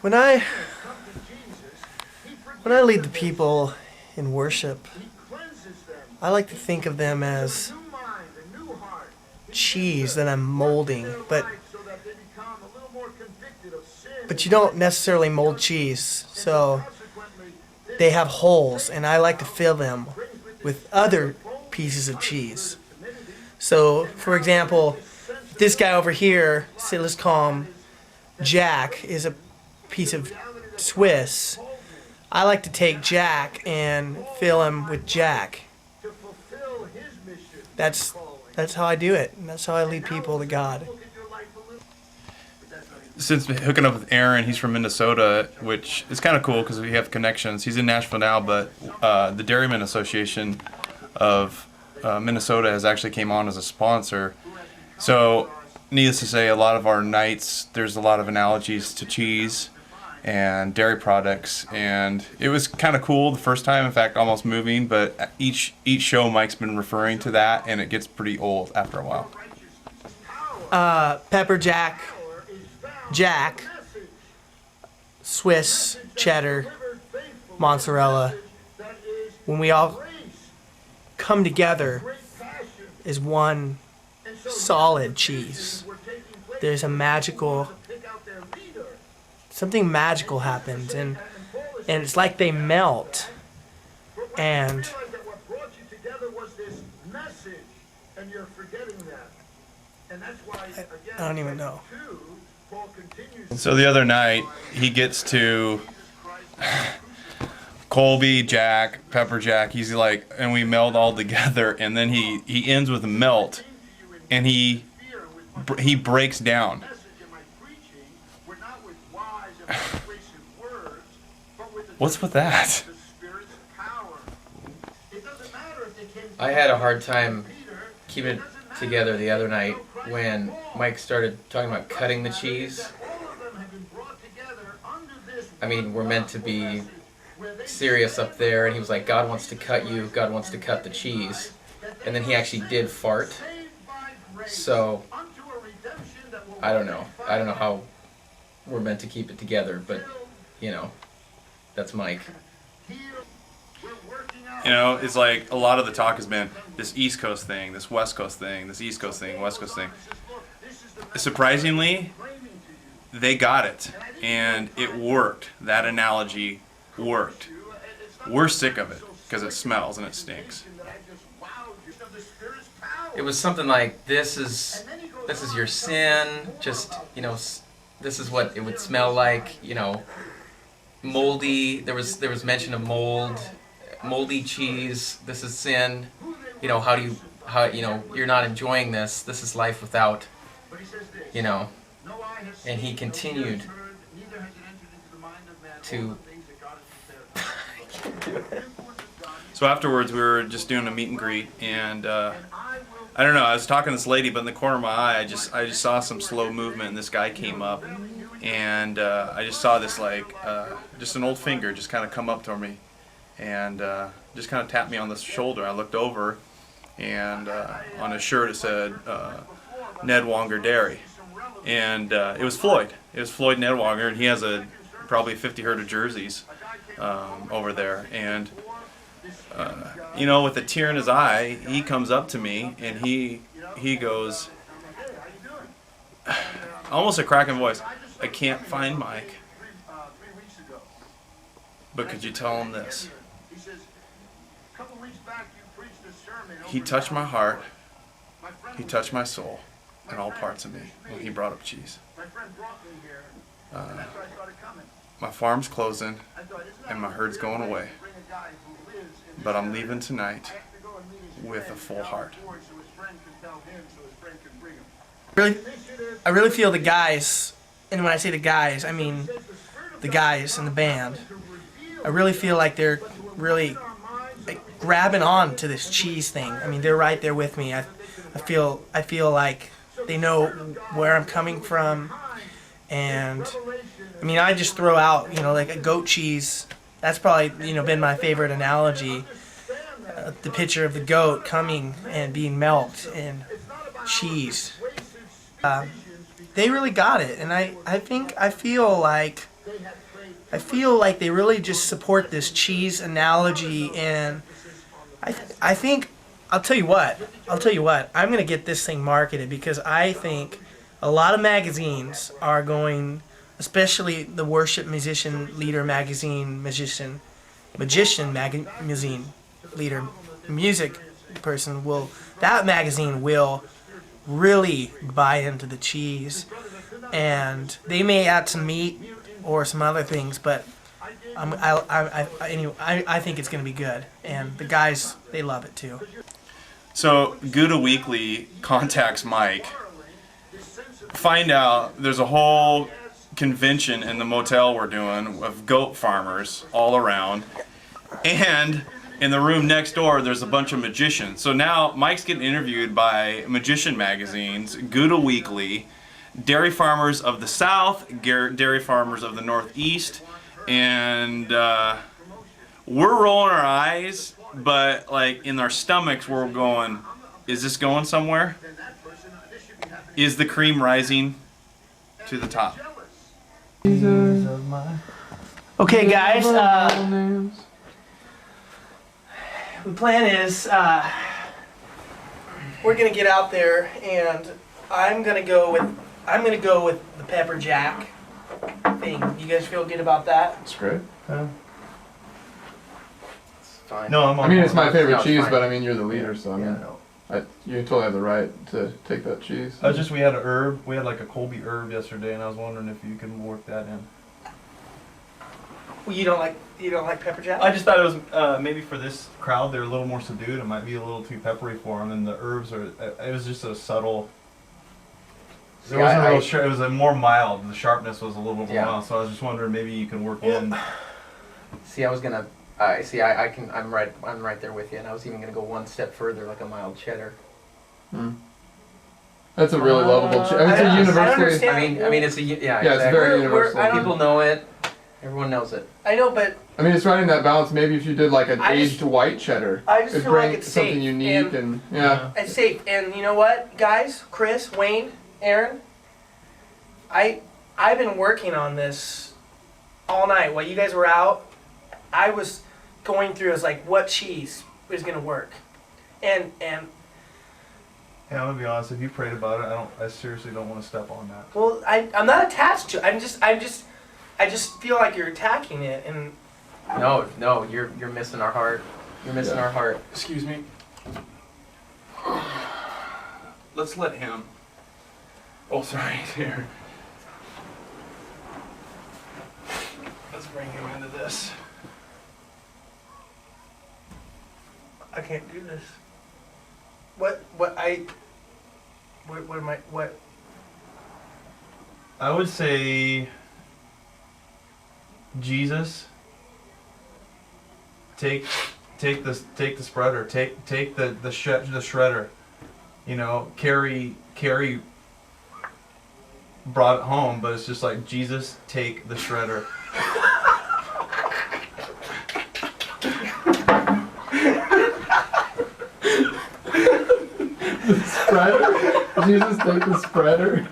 When I when I lead the people in worship, I like to think of them as cheese that I'm molding, but you don't necessarily mold cheese, so they have holes, and I like to fill them with other pieces of cheese. So, for example, this guy over here, say let's call him Jack, is a piece of Swiss. I like to take Jack and fill him with Jack. That's that's how I do it. And that's how I lead people to God. Since hooking up with Aaron, he's from Minnesota, which is kind of cool because we have connections. He's in Nashville now, but the Dairymen Association of Minnesota has actually came on as a sponsor. So, needless to say, a lot of our nights, there's a lot of analogies to cheese and dairy products, and it was kind of cool the first time, in fact almost moving, but each show Mike's been referring to that, and it gets pretty old after a while. Pepper Jack, Jack, Swiss, cheddar, mozzarella. When we all come together as one solid cheese, there's a something magical happens, and it's like they melt, and I don't even know. So the other night, he gets to Colby, Jack, Pepper Jack. He's like, and we meld all together, and then he ends with a melt, and he breaks down. What's with that? I had a hard time keeping it together the other night when Mike started talking about cutting the cheese. I mean, we're meant to be serious up there, and he was like, God wants to cut you, God wants to cut the cheese. And then he actually did fart. So, I don't know how we're meant to keep it together, but, you know, that's Mike. You know, it's like a lot of the talk has been this East Coast thing, this West Coast thing, this East Coast thing, West Coast thing. Surprisingly, they got it, and it worked. That analogy worked. We're sick of it because it smells and it stinks. It was something like, this is your sin, just, you know, this is what it would smell like, you know, moldy, there was mention of moldy cheese, this is sin, you know, how you know, you're not enjoying this is life without, you know, and he continued to So afterwards, we were just doing a meet and greet, and I don't know, I was talking to this lady, but in the corner of my eye, I just saw some slow movement, and this guy came up, and I just saw this, like, just an old finger just kind of come up to me, and just kind of tapped me on the shoulder. I looked over, and on his shirt it said, Ned Wonger Dairy, and it was Floyd. It was Floyd Ned Wonger, and he has probably 50 herd of jerseys over there, and you know, with a tear in his eye, he comes up to me, and he goes, almost a cracking voice, I can't find Mike, but could you tell him this? He touched my heart, he touched my soul, and all parts of me when he brought up cheese. My farm's closing, and my herd's going away, but I'm leaving tonight with a full heart. I really feel the guys, and when I say the guys, I mean the guys in the band. I really feel like they're really like grabbing on to this cheese thing. I mean, they're right there with me. I feel like they know where I'm coming from, and I mean, I just throw out, you know, like a goat cheese. That's probably, you know, been my favorite analogy. The picture of the goat coming and being milked and cheese. They really got it, and I feel like I feel like they really just support this cheese analogy, and I think I'll tell you what, I'm gonna get this thing marketed because I think a lot of magazines are going, especially the Worship Musician Leader magazine, magician magazine leader, music person that magazine will really buy into the cheese, and they may add some meat or some other things, but anyway, I think it's going to be good, and the guys, they love it too. So Gouda Weekly contacts Mike, find out there's a whole convention in the motel we're doing of goat farmers all around, and in the room next door there's a bunch of magicians. So now Mike's getting interviewed by magician magazines, Gouda Weekly, dairy farmers of the South, dairy farmers of the Northeast, and we're rolling our eyes, but like in our stomachs we're going, is this going somewhere? Is the cream rising to the top? Okay, guys, the plan is we're gonna get out there, and I'm gonna go with the pepper jack thing. You guys feel good about that? That's great. Yeah. It's fine. No, I'm I mean, it's my No, favorite it's cheese, fine. but I mean, you're the leader, so I mean, Yeah. you totally have the right to take that cheese. We had a herb. We had like a Colby herb yesterday, and I was wondering if you can work that in. Well, you don't like pepper jack? I just thought it was maybe for this crowd they're a little more subdued. It might be a little too peppery for them, and the herbs are. It was just a subtle. It wasn't real sharp. It was a more mild. The sharpness was a little more mild. So I was just wondering maybe you can work in. See, I was gonna. I can. I'm right there with you, and I was even gonna go one step further, like a mild cheddar. That's a really lovable cheese. I mean, it's I a universally. understand. I mean, it's a Yeah, exactly. it's very We're- universal. I don't- People know it. Everyone knows it. I know, but I mean, it's right in that balance. Maybe if you did like an I just- aged white cheddar, I just it'd feel like bring it's something safe, unique and yeah. it's safe. And you know what, guys? Chris, Wayne, Aaron, I've been working on this all night while you guys were out. I was going through, I was like, what cheese is gonna work? And Yeah, I'm gonna be honest. If you prayed about it, I seriously don't want to step on that. well, I'm not attached to it. I just feel like you're attacking it. And No, you're missing our heart. You're missing our heart. Excuse me. Let's let him. Oh, sorry, here. let's bring him into this. I can't do this. What am I? What? I would say Jesus. Take the spreader. Take the shredder. You know, Carrie brought it home, but it's just like Jesus, take the shredder. Spreader? Jesus, take the spreader.